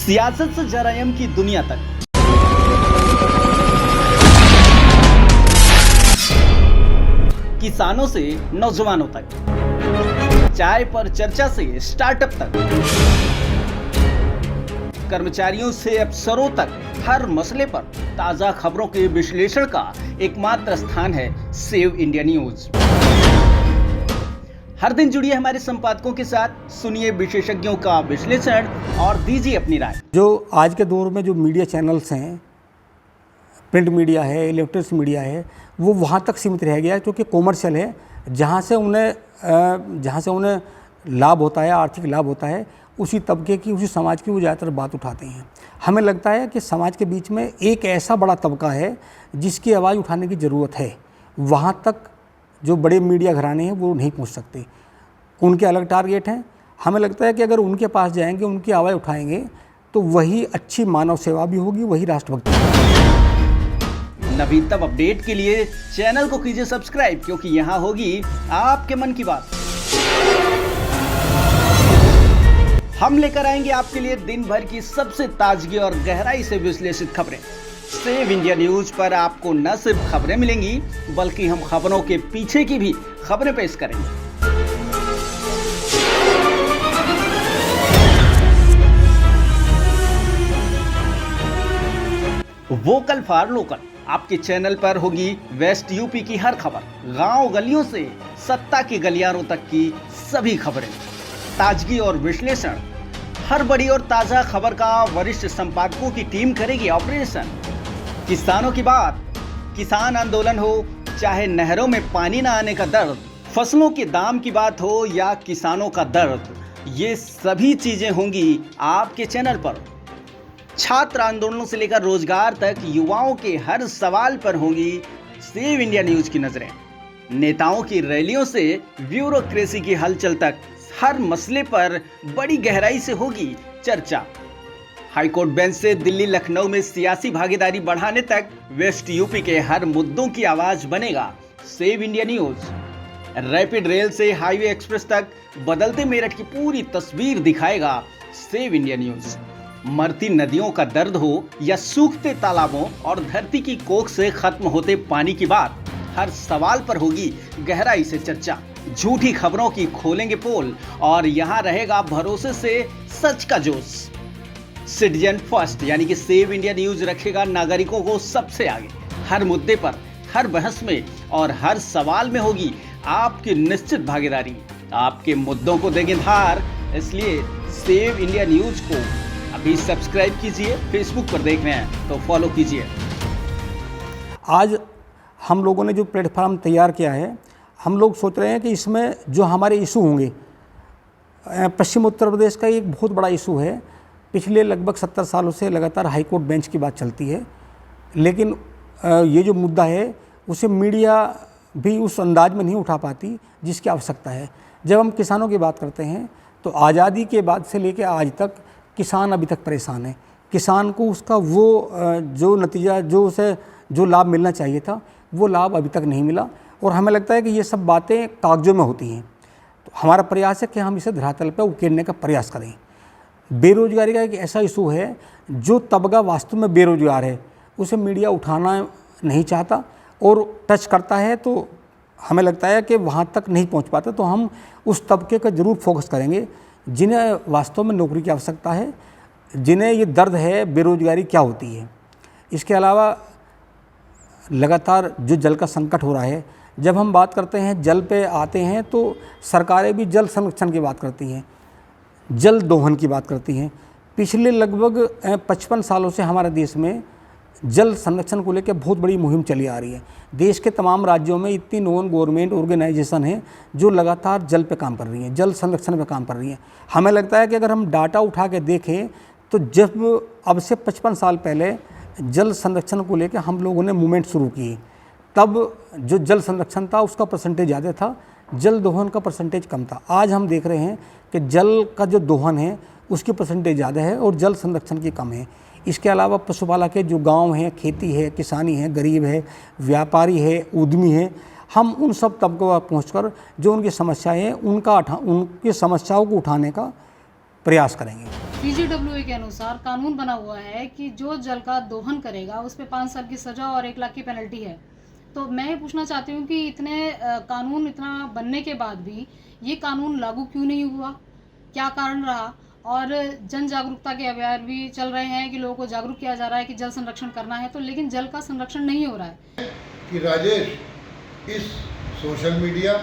सियासत से जरायम की दुनिया तक, किसानों से नौजवानों तक, चाय पर चर्चा से स्टार्टअप तक, कर्मचारियों से अफसरों तक, हर मसले पर ताजा खबरों के विश्लेषण का एकमात्र स्थान है सेव इंडिया न्यूज। हर दिन जुड़िए हमारे संपादकों के साथ, सुनिए विशेषज्ञों का विश्लेषण और दीजिए अपनी राय। जो आज के दौर में जो मीडिया चैनल्स हैं, प्रिंट मीडिया है, इलेक्ट्रॉनिक्स मीडिया है, वो वहाँ तक सीमित रह गया है क्योंकि कॉमर्शियल है। जहाँ से उन्हें लाभ होता है, आर्थिक लाभ होता है, उसी तबके की, उसी समाज की वो ज़्यादातर बात उठाते हैं। हमें लगता है कि समाज के बीच में एक ऐसा बड़ा तबका है जिसकी आवाज़ उठाने की ज़रूरत है। वहाँ तक जो बड़े मीडिया घराने हैं वो नहीं पहुँच सकते, उनके अलग टारगेट हैं। हमें लगता है कि अगर उनके पास जाएंगे, उनकी आवाज़ उठाएंगे, तो वही अच्छी मानव सेवा भी होगी, वही राष्ट्रभक्ति। नवीनतम अपडेट के लिए चैनल को कीजिए सब्सक्राइब, क्योंकि यहाँ होगी आपके मन की बात। हम लेकर आएंगे आपके लिए दिन भर की सबसे ताजगी और गहराई से विश्लेषित खबरें। सेव इंडिया न्यूज पर आपको न सिर्फ खबरें मिलेंगी, बल्कि हम खबरों के पीछे की भी खबरें पेश करेंगे। वोकल फॉर लोकल आपके चैनल पर होगी वेस्ट यूपी की हर खबर, गांव गलियों से सत्ता के गलियारों तक की सभी खबरें, ताजगी और विश्लेषण। हर बड़ी और ताजा खबर का वरिष्ठ संपादकों की टीम करेगी ऑपरेशन। किसानों की बात, किसान आंदोलन हो, चाहे नहरों में पानी न आने का दर्द, फसलों के दाम की बात हो या किसानों का दर्द, ये सभी चीजें होंगी आपके चैनल पर। छात्र आंदोलनों से लेकर रोजगार तक युवाओं के हर सवाल पर होंगी सेव इंडिया न्यूज की नजरें। नेताओं की रैलियों से ब्यूरोक्रेसी की हलचल तक हर मसले पर बड़ी गहराई से होगी चर्चा। हाईकोर्ट बेंच से दिल्ली लखनऊ में सियासी भागीदारी बढ़ाने तक वेस्ट यूपी के हर मुद्दों की आवाज बनेगा save India news. Rapid rail से हाईवे एक्सप्रेस तक बदलते मेरठ की पूरी तस्वीर दिखाएगा सेव इंडिया न्यूज। मरती नदियों का दर्द हो या सूखते तालाबों और धरती की कोख से खत्म होते पानी की बात, हर सवाल पर होगी गहराई से चर्चा। झूठी खबरों की खोलेंगे पोल और यहाँ रहेगा भरोसे से सच का जोश। सिटीजन फर्स्ट यानी कि सेव इंडिया न्यूज रखेगा नागरिकों को सबसे आगे। हर मुद्दे पर, हर बहस में और हर सवाल में होगी आपकी निश्चित भागीदारी। आपके मुद्दों को देंगे धार, इसलिए सेव इंडिया न्यूज को अभी सब्सक्राइब कीजिए। फेसबुक पर देख रहे हैं तो फॉलो कीजिए। आज हम लोगों ने जो प्लेटफार्म तैयार किया है, हम लोग सोच रहे हैं कि इसमें जो हमारे इशू होंगे, पश्चिम उत्तर प्रदेश का एक बहुत बड़ा इशू है। पिछले लगभग 70 सालों से लगातार हाईकोर्ट बेंच की बात चलती है, लेकिन ये जो मुद्दा है उसे मीडिया भी उस अंदाज में नहीं उठा पाती जिसकी आवश्यकता है। जब हम किसानों की बात करते हैं तो आज़ादी के बाद से लेकर आज तक किसान अभी तक परेशान है। किसान को उसका वो जो नतीजा, जो उसे जो लाभ मिलना चाहिए था, वो लाभ अभी तक नहीं मिला। और हमें लगता है कि ये सब बातें कागजों में होती हैं। तो हमारा प्रयास है कि हम इसे धरातल पर उकेरने का प्रयास करें। बेरोजगारी का एक ऐसा इशू है, जो तबका वास्तव में बेरोजगार है उसे मीडिया उठाना नहीं चाहता, और टच करता है तो हमें लगता है कि वहाँ तक नहीं पहुँच पाता। तो हम उस तबके का ज़रूर फोकस करेंगे जिन्हें वास्तव में नौकरी की आवश्यकता है, जिन्हें ये दर्द है बेरोजगारी क्या होती है। इसके अलावा लगातार जो जल का संकट हो रहा है, जब हम बात करते हैं जल पे आते हैं तो सरकारें भी जल संरक्षण की बात करती हैं, जल दोहन की बात करती हैं। पिछले लगभग 55 सालों से हमारे देश में जल संरक्षण को लेकर बहुत बड़ी मुहिम चली आ रही है। देश के तमाम राज्यों में इतनी नॉन गवर्नमेंट ऑर्गेनाइजेशन हैं जो लगातार जल पे काम कर रही हैं, जल संरक्षण पे काम कर रही हैं। हमें लगता है कि अगर हम डाटा उठा के देखें तो जब अब से 55 साल पहले जल संरक्षण को लेकर हम लोगों ने मूवमेंट शुरू की, तब जो जल संरक्षण था उसका परसेंटेज ज़्यादा था, जल दोहन का परसेंटेज कम था। आज हम देख रहे हैं कि जल का जो दोहन है उसकी परसेंटेज ज़्यादा है और जल संरक्षण की कम है। इसके अलावा पशुपालक के जो गांव हैं, खेती है, किसानी है, गरीब है, व्यापारी है, उद्यमी है, हम उन सब तबकों पर पहुँचकर जो उनकी समस्याएं हैं उनकी समस्याओं को उठाने का प्रयास करेंगे। PGWA के अनुसार कानून बना हुआ है कि जो जल का दोहन करेगा उस पर 5 साल की सज़ा और 1 लाख की पेनल्टी है। तो मैं ये पूछना चाहती हूँ कि कानून इतना बनने के बाद भी ये कानून लागू क्यों नहीं हुआ, क्या कारण रहा? और जन जागरूकता के अभियान भी चल रहे हैं कि लोगों को जागरूक किया जा रहा है कि जल संरक्षण करना है, तो लेकिन जल का संरक्षण नहीं हो रहा है। कि राजेश इस सोशल मीडिया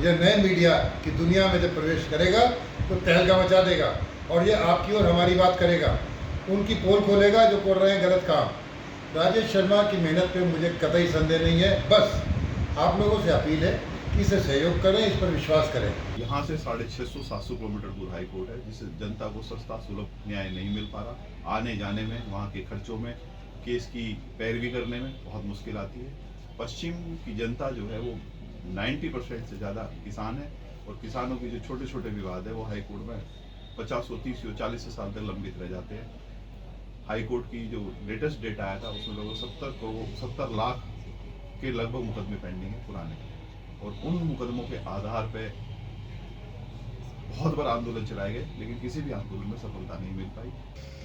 या नए मीडिया की दुनिया में जब प्रवेश करेगा तो तहलका मचा देगा और ये आपकी और हमारी बात करेगा, उनकी पोल खोलेगा जो कर रहे हैं गलत काम। राजेश शर्मा की मेहनत पे मुझे कतई संदेह नहीं है। बस आप लोगों से अपील है कि इसे सहयोग करें, इस पर विश्वास करें। यहाँ से 650-700 किलोमीटर दूर हाई कोर्ट है, जिससे जनता को सस्ता सुलभ न्याय नहीं मिल पा रहा। आने जाने में, वहाँ के खर्चों में, केस की पैरवी करने में बहुत मुश्किल आती है। पश्चिम की जनता जो है वो 90% से ज़्यादा किसान है और किसानों की जो छोटे छोटे विवाद है वो हाई कोर्ट में 50, 30, 40 साल तक लंबित रह जाते हैं। हाई कोर्ट की जो लेटेस्ट डेटा आया था उसमें लगभग 70 लाख के लगभग मुकदमे पेंडिंग है पुराने, और उन मुकदमों के आधार पे बहुत बड़ा आंदोलन चलाए गए, लेकिन किसी भी आंदोलन में सफलता नहीं मिल पाई।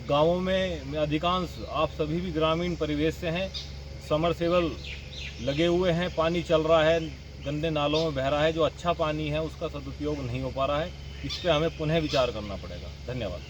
गाँवों में अधिकांश आप सभी भी ग्रामीण परिवेश से हैं, समरसेबल लगे हुए हैं, पानी चल रहा है, गंदे नालों में बह रहा है, जो अच्छा पानी है उसका सदुपयोग नहीं हो पा रहा है। इस पर हमें पुनः विचार करना पड़ेगा। धन्यवाद।